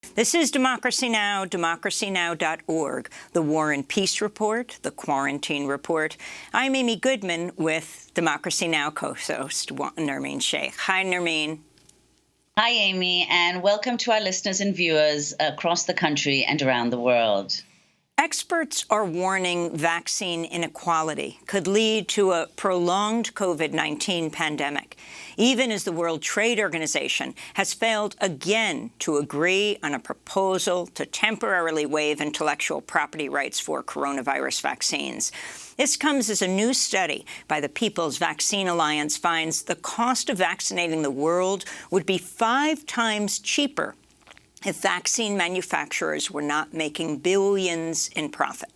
This is Democracy Now!, democracynow.org, the War and Peace Report, the Quarantine Report. I'm Amy Goodman with Democracy Now! Co-host Nermeen Sheikh. Hi, Nermeen. Hi, Amy, and welcome to our listeners and viewers across the country and around the world. Experts are warning vaccine inequality could lead to a prolonged COVID-19 pandemic, even as the World Trade Organization has failed again to agree on a proposal to temporarily waive intellectual property rights for coronavirus vaccines. This comes as a new study by the People's Vaccine Alliance finds the cost of vaccinating the world would be 5 times cheaper if vaccine manufacturers were not making billions in profit.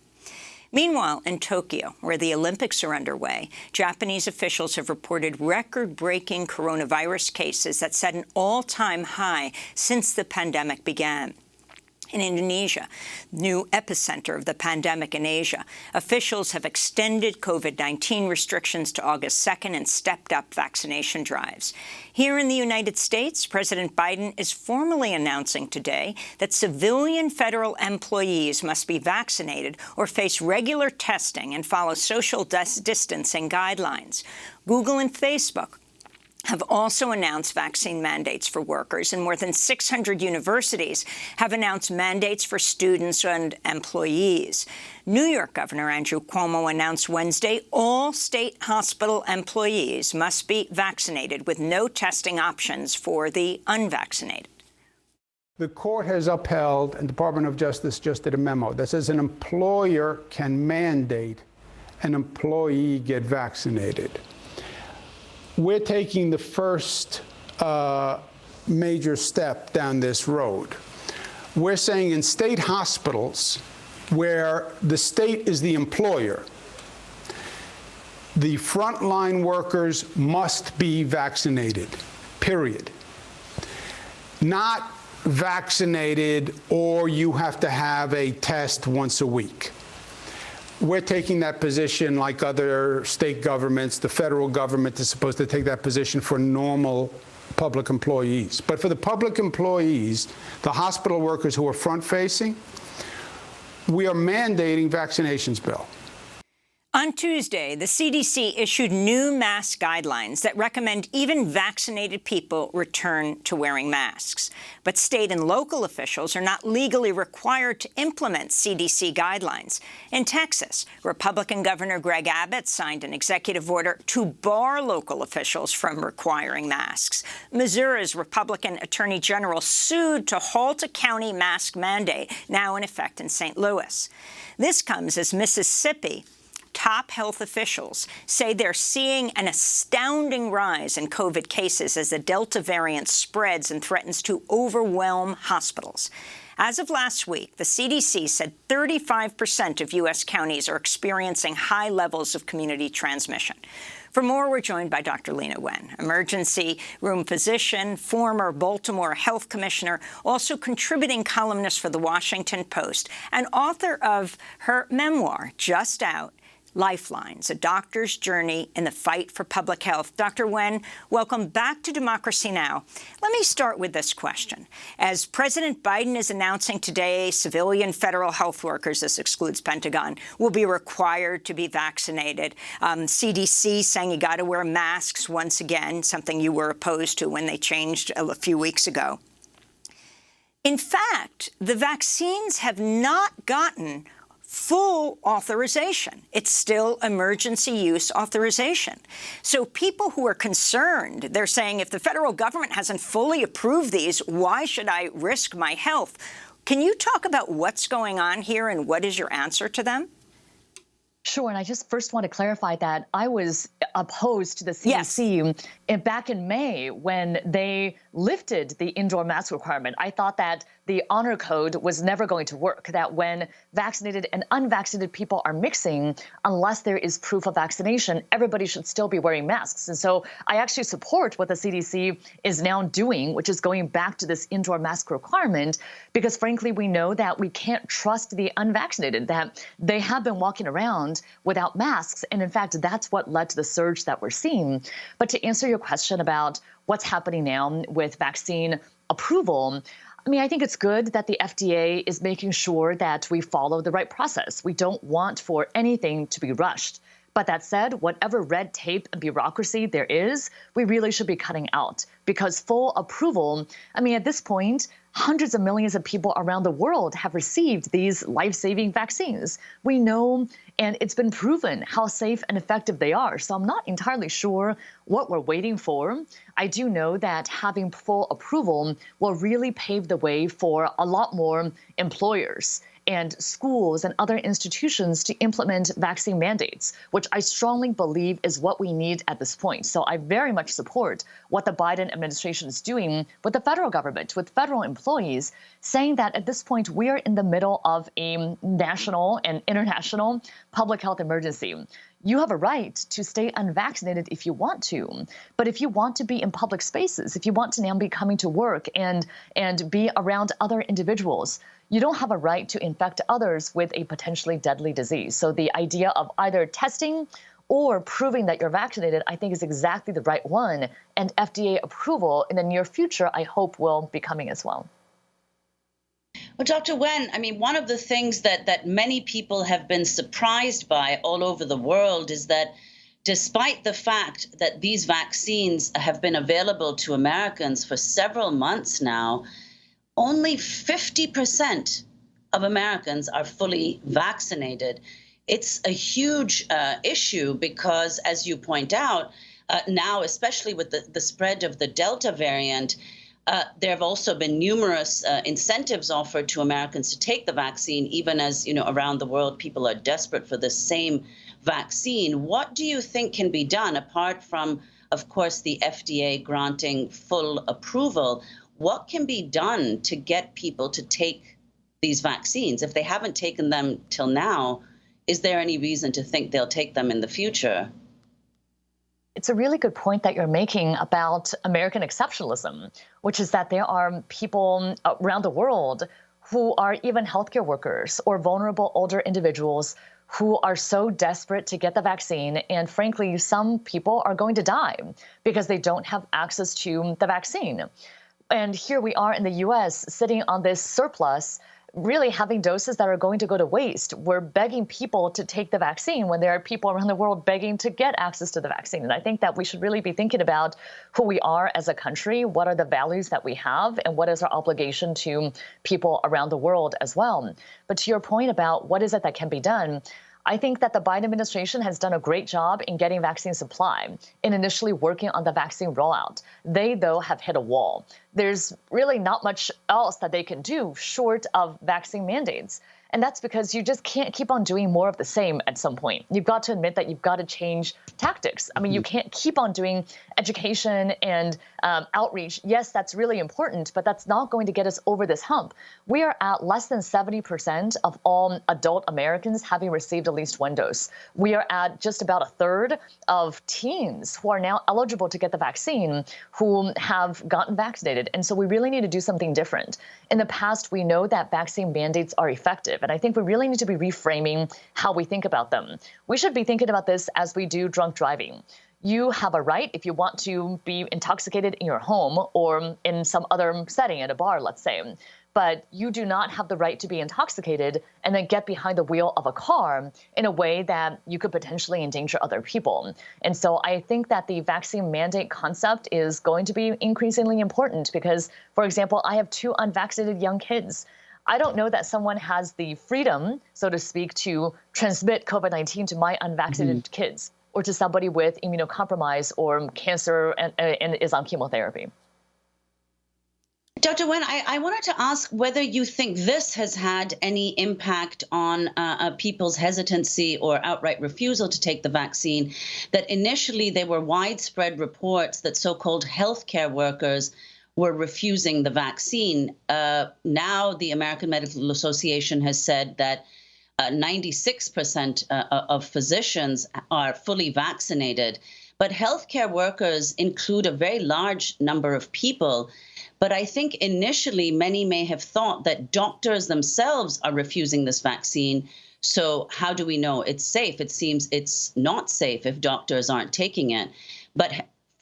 Meanwhile, in Tokyo, where the Olympics are underway, Japanese officials have reported record-breaking coronavirus cases that set an all-time high since the pandemic began. In Indonesia, new epicenter of the pandemic in Asia, officials have extended COVID-19 restrictions to August 2nd and stepped up vaccination drives. Here in the United States, President Biden is formally announcing today that civilian federal employees must be vaccinated or face regular testing and follow social distancing guidelines. Google and Facebook have also announced vaccine mandates for workers, and more than 600 universities have announced mandates for students and employees. New York Governor Andrew Cuomo announced Wednesday all state hospital employees must be vaccinated with no testing options for the unvaccinated. The court has upheld, and the Department of Justice just did a memo that says an employer can mandate an employee get vaccinated. We're taking the first major step down this road. We're saying in state hospitals where the state is the employer, the frontline workers must be vaccinated, period. Not vaccinated or you have to have a test once a week. We're taking that position like other state governments. The federal government is supposed to take that position for normal public employees. But for the public employees, the hospital workers who are front-facing, we are mandating vaccinations, Bill. On Tuesday, the CDC issued new mask guidelines that recommend even vaccinated people return to wearing masks. But state and local officials are not legally required to implement CDC guidelines. In Texas, Republican Governor Greg Abbott signed an executive order to bar local officials from requiring masks. Missouri's Republican Attorney General sued to halt a county mask mandate now in effect in St. Louis. This comes as Mississippi top health officials say they're seeing an astounding rise in COVID cases as the Delta variant spreads and threatens to overwhelm hospitals. As of last week, the CDC said 35% of U.S. counties are experiencing high levels of community transmission. For more, we're joined by Dr. Leana Wen, emergency room physician, former Baltimore health commissioner, also contributing columnist for The Washington Post, and author of her memoir, just out, Lifelines, a doctor's journey in the fight for public health. Dr. Wen, welcome back to Democracy Now! Let me start with this question. As President Biden is announcing today, civilian federal health workers, this excludes Pentagon, will be required to be vaccinated. CDC saying you got to wear masks once again, something you were opposed to when they changed a few weeks ago. In fact, the vaccines have not gotten full authorization. It's still emergency use authorization. So people who are concerned, they're saying if the federal government hasn't fully approved these, why should I risk my health? Can you talk about what's going on here and what is your answer to them? Sure, and I just first want to clarify that I was opposed to the CDC back in May when they lifted the indoor mask requirement. I thought that the honor code was never going to work, that when vaccinated and unvaccinated people are mixing, unless there is proof of vaccination, everybody should still be wearing masks. And so I actually support what the CDC is now doing, which is going back to this indoor mask requirement, because frankly, we know that we can't trust the unvaccinated, that they have been walking around without masks. And in fact, that's what led to the surge that we're seeing. But to answer your question about what's happening now with vaccine approval, I mean, I think it's good that the FDA is making sure that we follow the right process. We don't want for anything to be rushed. But that said, whatever red tape and bureaucracy there is, we really should be cutting out, because full approval, I mean, at this point, hundreds of millions of people around the world have received these life-saving vaccines. We know, and it's been proven how safe and effective they are. So I'm not entirely sure what we're waiting for. I do know that having full approval will really pave the way for a lot more employers and schools and other institutions to implement vaccine mandates, which I strongly believe is what we need at this point. So I very much support what the Biden administration is doing with the federal government, with federal employees, saying that at this point we are in the middle of a national and international public health emergency. You have a right to stay unvaccinated if you want to. But if you want to be in public spaces, if you want to now be coming to work and be around other individuals, you don't have a right to infect others with a potentially deadly disease. So the idea of either testing or proving that you're vaccinated, I think, is exactly the right one. And FDA approval in the near future, I hope, will be coming as well. Well, Dr. Wen, I mean, one of the things that many people have been surprised by all over the world is that despite the fact that these vaccines have been available to Americans for several months now, only 50% of Americans are fully vaccinated. It's a huge issue because, as you point out, now, especially with the spread of the Delta variant, there have also been numerous incentives offered to Americans to take the vaccine, even as, you know, around the world, people are desperate for the same vaccine. What do you think can be done, apart from, of course, the FDA granting full approval? What can be done to get people to take these vaccines? If they haven't taken them till now, is there any reason to think they'll take them in the future? It's a really good point that you're making about American exceptionalism, which is that there are people around the world who are even healthcare workers or vulnerable older individuals who are so desperate to get the vaccine. And frankly, some people are going to die because they don't have access to the vaccine. And here we are in the US sitting on this surplus, really having doses that are going to go to waste. We're begging people to take the vaccine when there are people around the world begging to get access to the vaccine. And I think that we should really be thinking about who we are as a country, what are the values that we have, and what is our obligation to people around the world as well. But to your point about what is it that can be done, I think that the Biden administration has done a great job in getting vaccine supply and initially working on the vaccine rollout. They, though, have hit a wall. There's really not much else that they can do short of vaccine mandates. And that's because you just can't keep on doing more of the same at some point. You've got to admit that you've got to change tactics. I mean, you can't keep on doing education and outreach. Yes, that's really important, but that's not going to get us over this hump. We are at less than 70% of all adult Americans having received at least one dose. We are at just about a third of teens who are now eligible to get the vaccine who have gotten vaccinated. And so we really need to do something different. In the past, we know that vaccine mandates are effective. And I think we really need to be reframing how we think about them. We should be thinking about this as we do drunk driving. You have a right, if you want to be intoxicated in your home or in some other setting at a bar, let's say, but you do not have the right to be intoxicated and then get behind the wheel of a car in a way that you could potentially endanger other people. And so I think that the vaccine mandate concept is going to be increasingly important because, for example, I have 2 unvaccinated young kids. I don't know that someone has the freedom, so to speak, to transmit COVID-19 to my unvaccinated kids or to somebody with immunocompromise or cancer and is on chemotherapy. Dr. Wen, I wanted to ask whether you think this has had any impact on people's hesitancy or outright refusal to take the vaccine, that initially there were widespread reports that so-called healthcare workers were refusing the vaccine. Now the American Medical Association has said that 96% of physicians are fully vaccinated. But healthcare workers include a very large number of people. But I think initially many may have thought that doctors themselves are refusing this vaccine. So how do we know it's safe? It seems it's not safe if doctors aren't taking it. But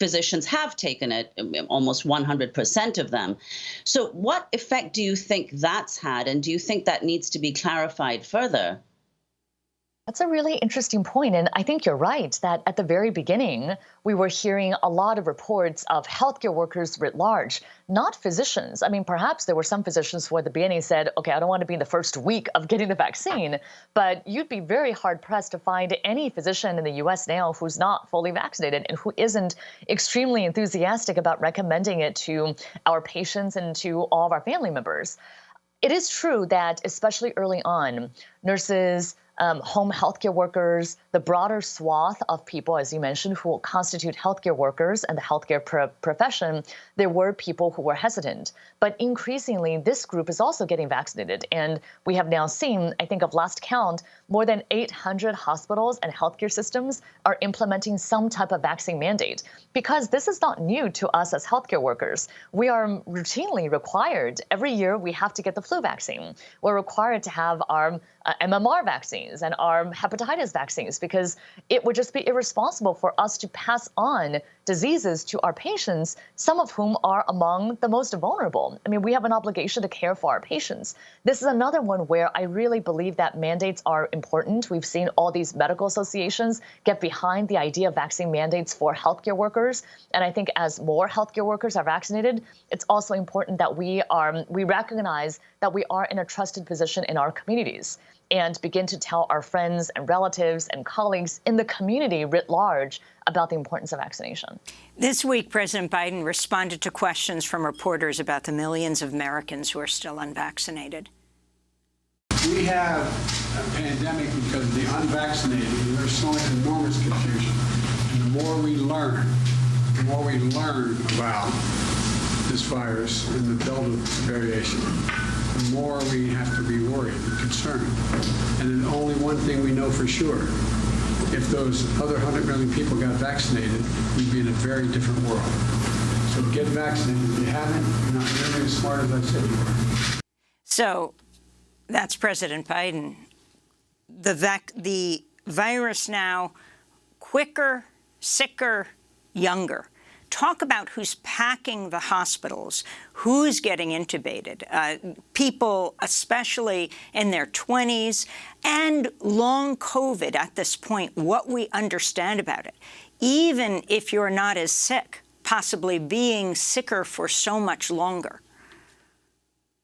physicians have taken it, almost 100% of them. So what effect do you think that's had? And do you think that needs to be clarified further? That's a really interesting point. And I think you're right that at the very beginning, we were hearing a lot of reports of healthcare workers writ large, not physicians. I mean, perhaps there were some physicians who at the beginning said, okay, I don't want to be in the first week of getting the vaccine, but you'd be very hard pressed to find any physician in the US now who's not fully vaccinated and who isn't extremely enthusiastic about recommending it to our patients and to all of our family members. It is true that especially early on, nurses, home healthcare workers, the broader swath of people, as you mentioned, who constitute healthcare workers and the healthcare profession, there were people who were hesitant. But increasingly, this group is also getting vaccinated. And we have now seen, I think of last count, more than 800 hospitals and healthcare systems are implementing some type of vaccine mandate. Because this is not new to us as healthcare workers. We are routinely required, every year we have to get the flu vaccine. We're required to have our MMR vaccines and our hepatitis vaccines, because it would just be irresponsible for us to pass on diseases to our patients, some of whom are among the most vulnerable. I mean, we have an obligation to care for our patients. This is another one where I really believe that mandates are important. We've seen all these medical associations get behind the idea of vaccine mandates for healthcare workers. And I think as more healthcare workers are vaccinated, it's also important that we recognize that we are in a trusted position in our communities and begin to tell our friends and relatives and colleagues in the community writ large about the importance of vaccination. This week, President Biden responded to questions from reporters about the millions of Americans who are still unvaccinated. We have a pandemic because of the unvaccinated, and there's so much enormous confusion. And the more we learn about this virus and the Delta variation, the more we have to be worried and concerned. And then only one thing we know for sure: if those other 100 million people got vaccinated, we'd be in a very different world. So get vaccinated. If you haven't, you're not nearly as smart as I said you were. So that's President Biden. The virus now quicker, sicker, younger. Talk about who's packing the hospitals, who's getting intubated, people especially in their 20s, and long COVID at this point, what we understand about it. Even if you're not as sick, possibly being sicker for so much longer.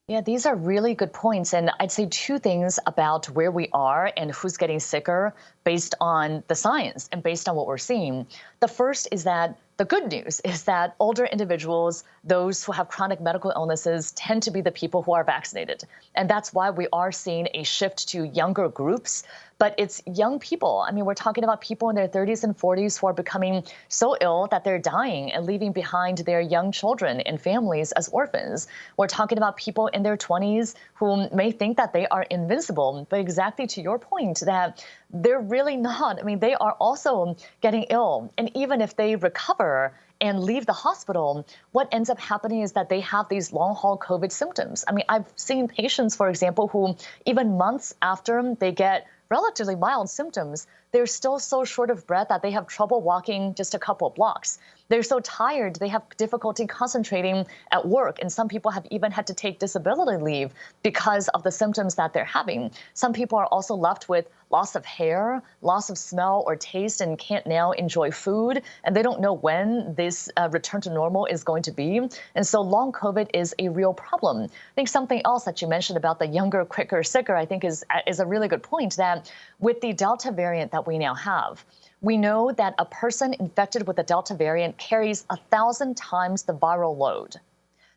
Yeah, these are really good points. And I'd say two things about where we are and who's getting sicker based on the science and based on what we're seeing. The first is that the good news is that older individuals, those who have chronic medical illnesses, tend to be the people who are vaccinated. And that's why we are seeing a shift to younger groups. But it's young people. I mean, we're talking about people in their 30s and 40s who are becoming so ill that they're dying and leaving behind their young children and families as orphans. We're talking about people in their 20s who may think that they are invincible. But exactly to your point, that they're really not. I mean, they are also getting ill. And even if they recover and leave the hospital, what ends up happening is that they have these long-haul COVID symptoms. I mean, I've seen patients, for example, who even months after they get relatively mild symptoms, they're still so short of breath that they have trouble walking just a couple of blocks. They're so tired, they have difficulty concentrating at work. And some people have even had to take disability leave because of the symptoms that they're having. Some people are also left with loss of hair, loss of smell or taste, and can't now enjoy food. And they don't know when this return to normal is going to be. And so long COVID is a real problem. I think something else that you mentioned about the younger, quicker, sicker, I think is a really good point, that with the Delta variant that we now have, we know that a person infected with the Delta variant carries 1,000 times the viral load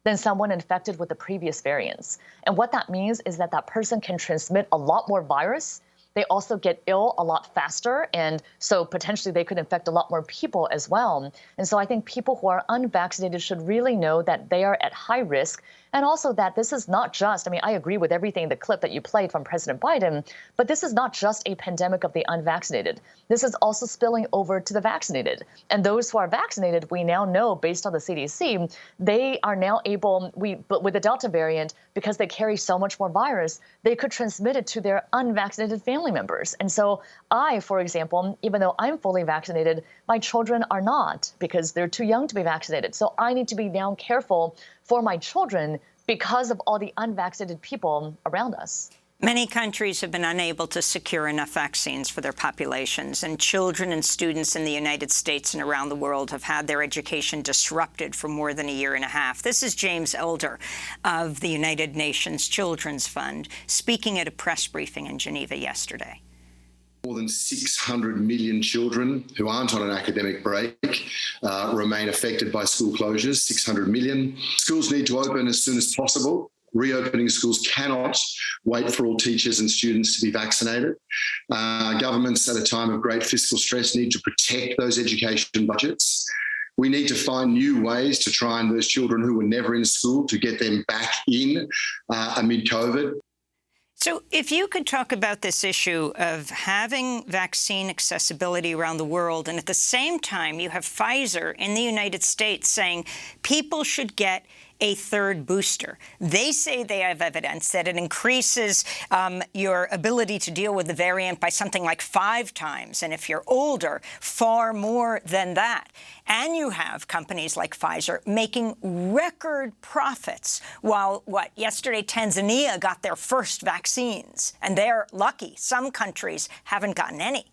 than someone infected with the previous variants. And what that means is that that person can transmit a lot more virus. They also get ill a lot faster, and so potentially they could infect a lot more people as well. And so I think people who are unvaccinated should really know that they are at high risk. And also that this is not just, I mean, I agree with everything, the clip that you played from President Biden, but this is not just a pandemic of the unvaccinated. This is also spilling over to the vaccinated. And those who are vaccinated, we now know, based on the CDC, they are now able, but with the Delta variant, because they carry so much more virus, they could transmit it to their unvaccinated family members. And so I, for example, even though I'm fully vaccinated, my children are not because they're too young to be vaccinated. So I need to be now careful for my children because of all the unvaccinated people around us. Many countries have been unable to secure enough vaccines for their populations, and children and students in the United States and around the world have had their education disrupted for more than a year and a half. This is James Elder of the United Nations Children's Fund speaking at a press briefing in Geneva yesterday. More than 600 million children who aren't on an academic break remain affected by school closures, 600 million. Schools need to open as soon as possible. Reopening schools cannot wait for all teachers and students to be vaccinated. Governments at a time of great fiscal stress need to protect those education budgets. We need to find new ways to try and those children who were never in school to get them back in amid COVID. So if you could talk about this issue of having vaccine accessibility around the world, and at the same time you have Pfizer in the United States saying people should get a third booster. They say they have evidence that it increases your ability to deal with the variant by something like 5 times. And if you're older, far more than that. And you have companies like Pfizer making record profits while, yesterday Tanzania got their first vaccines. And they're lucky. Some countries haven't gotten any.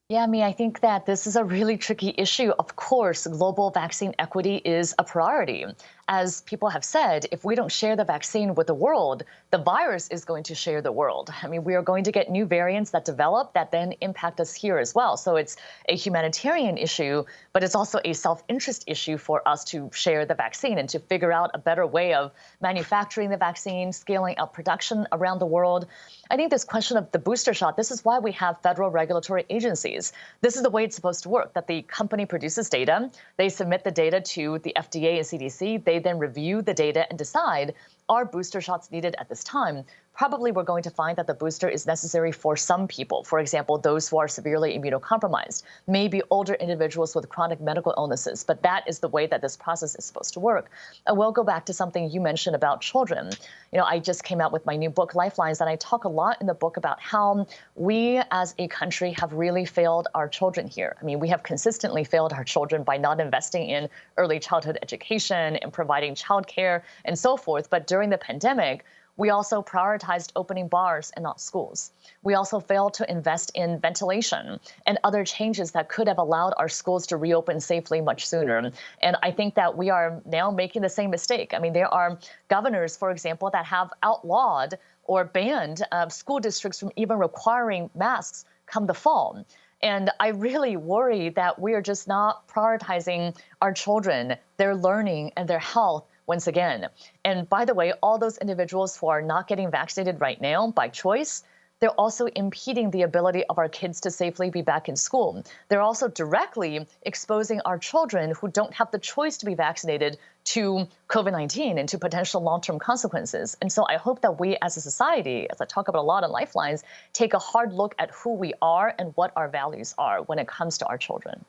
Yeah, I mean, I think that this is a really tricky issue. Of course, global vaccine equity is a priority. As people have said, if we don't share the vaccine with the world, the virus is going to share the world. I mean, we are going to get new variants that develop that then impact us here as well. So it's a humanitarian issue, but it's also a self-interest issue for us to share the vaccine and to figure out a better way of manufacturing the vaccine, scaling up production around the world. I think this question of the booster shot, this is why we have federal regulatory agencies. This is the way it's supposed to work, that the company produces data, they submit the data to the FDA and CDC, they then review the data and decide, are booster shots needed at this time? Probably we're going to find that the booster is necessary for some people. For example, those who are severely immunocompromised, maybe older individuals with chronic medical illnesses. But that is the way that this process is supposed to work. I will go back to something you mentioned about children. You know, I just came out with my new book, Lifelines, and I talk a lot in the book about how we as a country have really failed our children here. I mean, we have consistently failed our children by not investing in early childhood education and providing childcare and so forth. But during the pandemic, we also prioritized opening bars and not schools. We also failed to invest in ventilation and other changes that could have allowed our schools to reopen safely much sooner. And I think that we are now making the same mistake. I mean, there are governors, for example, that have outlawed or banned school districts from even requiring masks come the fall. And I really worry that we are just not prioritizing our children, their learning and their health once again. And by the way, all those individuals who are not getting vaccinated right now by choice, they're also impeding the ability of our kids to safely be back in school. They're also directly exposing our children who don't have the choice to be vaccinated to COVID-19 and to potential long-term consequences. And so I hope that we as a society, as I talk about a lot on Lifelines, take a hard look at who we are and what our values are when it comes to our children.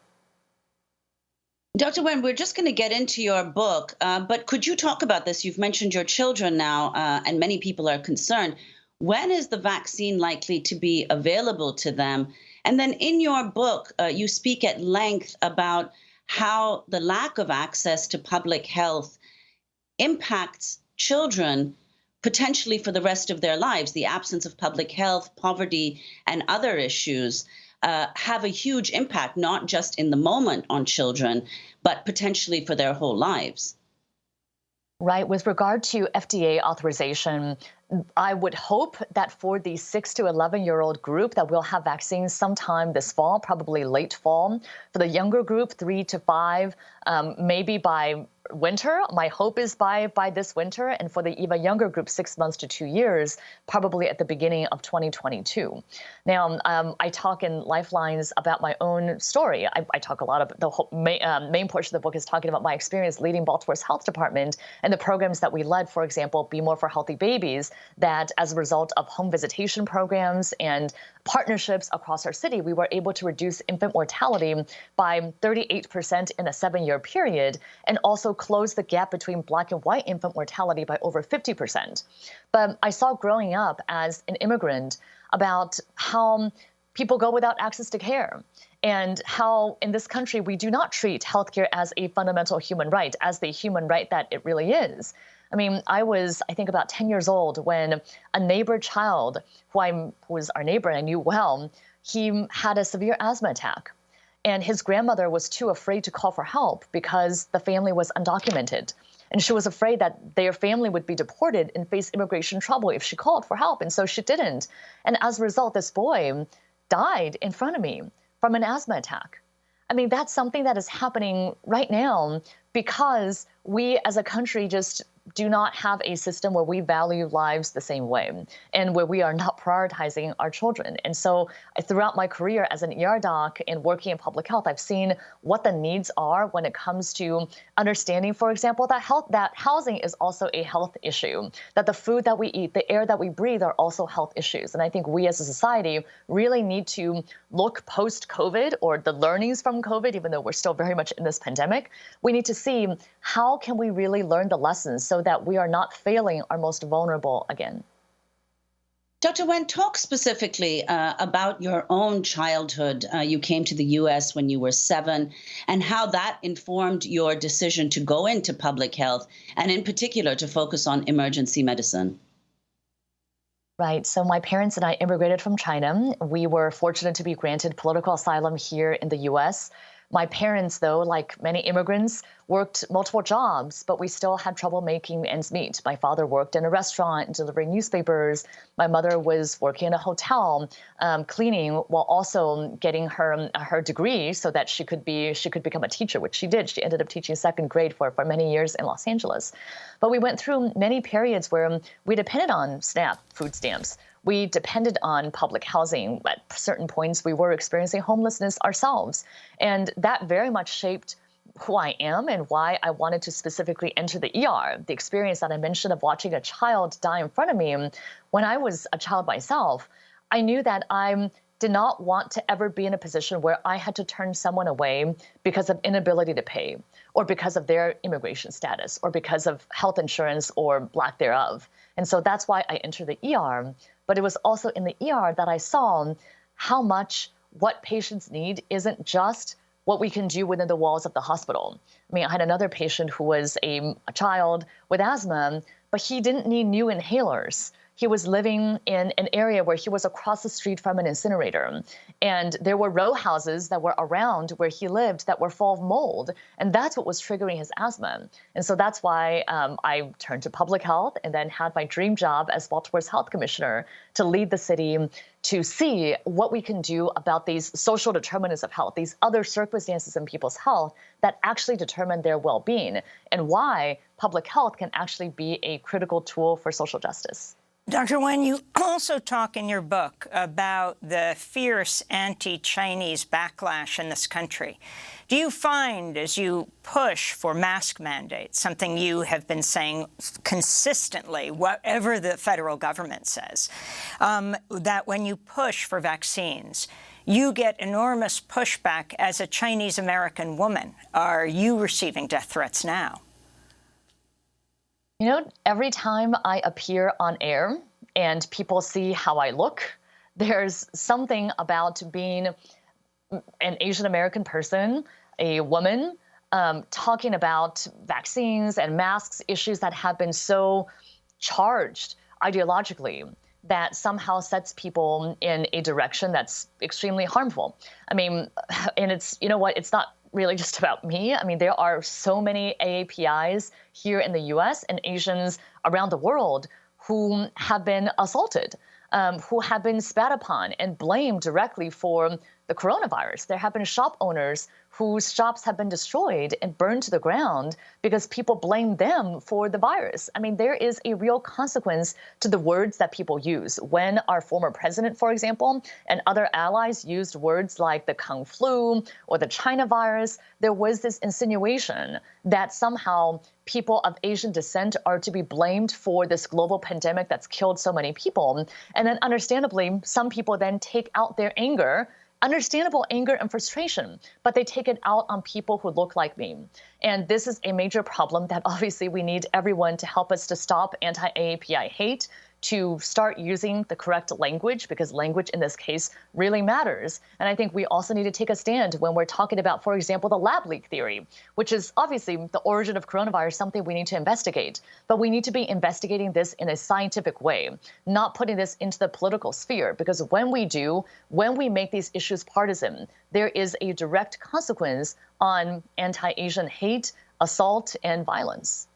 Dr. Wen, we're just going to get into your book, but could you talk about this? You've mentioned your children now, and many people are concerned. When is the vaccine likely to be available to them? And then in your book, you speak at length about how the lack of access to public health impacts children potentially for the rest of their lives. The absence of public health, poverty, and other issues have a huge impact, not just in the moment on children, but potentially for their whole lives. Right. With regard to FDA authorization, I would hope that for the 6 to 11-year-old group that we'll have vaccines sometime this fall, probably late fall. For the younger group, 3 to 5, maybe by winter. My hope is by this winter, and for the even younger group, 6 months to 2 years, probably at the beginning of 2022. Now, I talk in Lifelines about my own story. I talk a lot about the whole main portion of the book is talking about my experience leading Baltimore's health department and the programs that we led, for example, Be More for Healthy Babies, that as a result of home visitation programs and partnerships across our city, we were able to reduce infant mortality by 38% in a 7-year period, and also close the gap between Black and white infant mortality by over 50%. But I saw growing up as an immigrant about how people go without access to care, and how in this country we do not treat healthcare as a fundamental human right, as the human right that it really is. I mean, I think about 10 years old when a neighbor child, who was our neighbor and I knew well, he had a severe asthma attack. And his grandmother was too afraid to call for help because the family was undocumented. And she was afraid that their family would be deported and face immigration trouble if she called for help. And so she didn't. And as a result, this boy died in front of me from an asthma attack. I mean, that's something that is happening right now because we as a country just do not have a system where we value lives the same way and where we are not prioritizing our children. And so throughout my career as an ER doc and working in public health, I've seen what the needs are when it comes to understanding, for example, that housing is also a health issue, that the food that we eat, the air that we breathe are also health issues. And I think we as a society really need to look post-COVID, or the learnings from COVID, even though we're still very much in this pandemic. We need to see how can we really learn the lessons so that we are not failing our most vulnerable again. Dr. Wen, talk specifically about your own childhood. You came to the U.S. when you were 7, and how that informed your decision to go into public health, and in particular to focus on emergency medicine. Right. So my parents and I immigrated from China. We were fortunate to be granted political asylum here in the U.S. My parents, though, like many immigrants, worked multiple jobs, but we still had trouble making ends meet. My father worked in a restaurant delivering newspapers. My mother was working in a hotel, cleaning, while also getting her degree so that she could become a teacher, which she did. She ended up teaching second grade for many years in Los Angeles. But we went through many periods where we depended on SNAP food stamps. We depended on public housing. At certain points, we were experiencing homelessness ourselves. And that very much shaped who I am and why I wanted to specifically enter the ER. The experience that I mentioned of watching a child die in front of me, when I was a child myself, I knew that I did not want to ever be in a position where I had to turn someone away because of inability to pay, or because of their immigration status, or because of health insurance or lack thereof. And so that's why I entered the ER. But it was also in the ER that I saw how much what patients need isn't just what we can do within the walls of the hospital. I mean, I had another patient who was a child with asthma, but he didn't need new inhalers. He was living in an area where he was across the street from an incinerator. And there were row houses that were around where he lived that were full of mold. And that's what was triggering his asthma. And so that's why I turned to public health and then had my dream job as Baltimore's health commissioner to lead the city to see what we can do about these social determinants of health, these other circumstances in people's health that actually determine their well-being, and why public health can actually be a critical tool for social justice. Dr. Wen, you also talk in your book about the fierce anti-Chinese backlash in this country. Do you find, as you push for mask mandates, something you have been saying consistently, whatever the federal government says, that when you push for vaccines, you get enormous pushback as a Chinese-American woman? Are you receiving death threats now? You know, every time I appear on air and people see how I look, there's something about being an Asian American person, a woman, talking about vaccines and masks, issues that have been so charged ideologically that somehow sets people in a direction that's extremely harmful. I mean, and it's, you know what, it's not really just about me. I mean, there are so many AAPIs here in the US and Asians around the world who have been assaulted. who have been spat upon and blamed directly for the coronavirus. There have been shop owners whose shops have been destroyed and burned to the ground because people blame them for the virus. I mean, there is a real consequence to the words that people use. When our former president, for example, and other allies used words like the Kung flu or the China virus, there was this insinuation that somehow people of Asian descent are to be blamed for this global pandemic that's killed so many people. And then understandably, some people then take out their anger, understandable anger and frustration, but they take it out on people who look like me. And this is a major problem that obviously we need everyone to help us to stop anti-AAPI hate, to start using the correct language, because language in this case really matters. And I think we also need to take a stand when we're talking about, for example, the lab leak theory, which is obviously the origin of coronavirus, something we need to investigate. But we need to be investigating this in a scientific way, not putting this into the political sphere, because when we do, when we make these issues partisan, there is a direct consequence on anti-Asian hate, assault, and violence.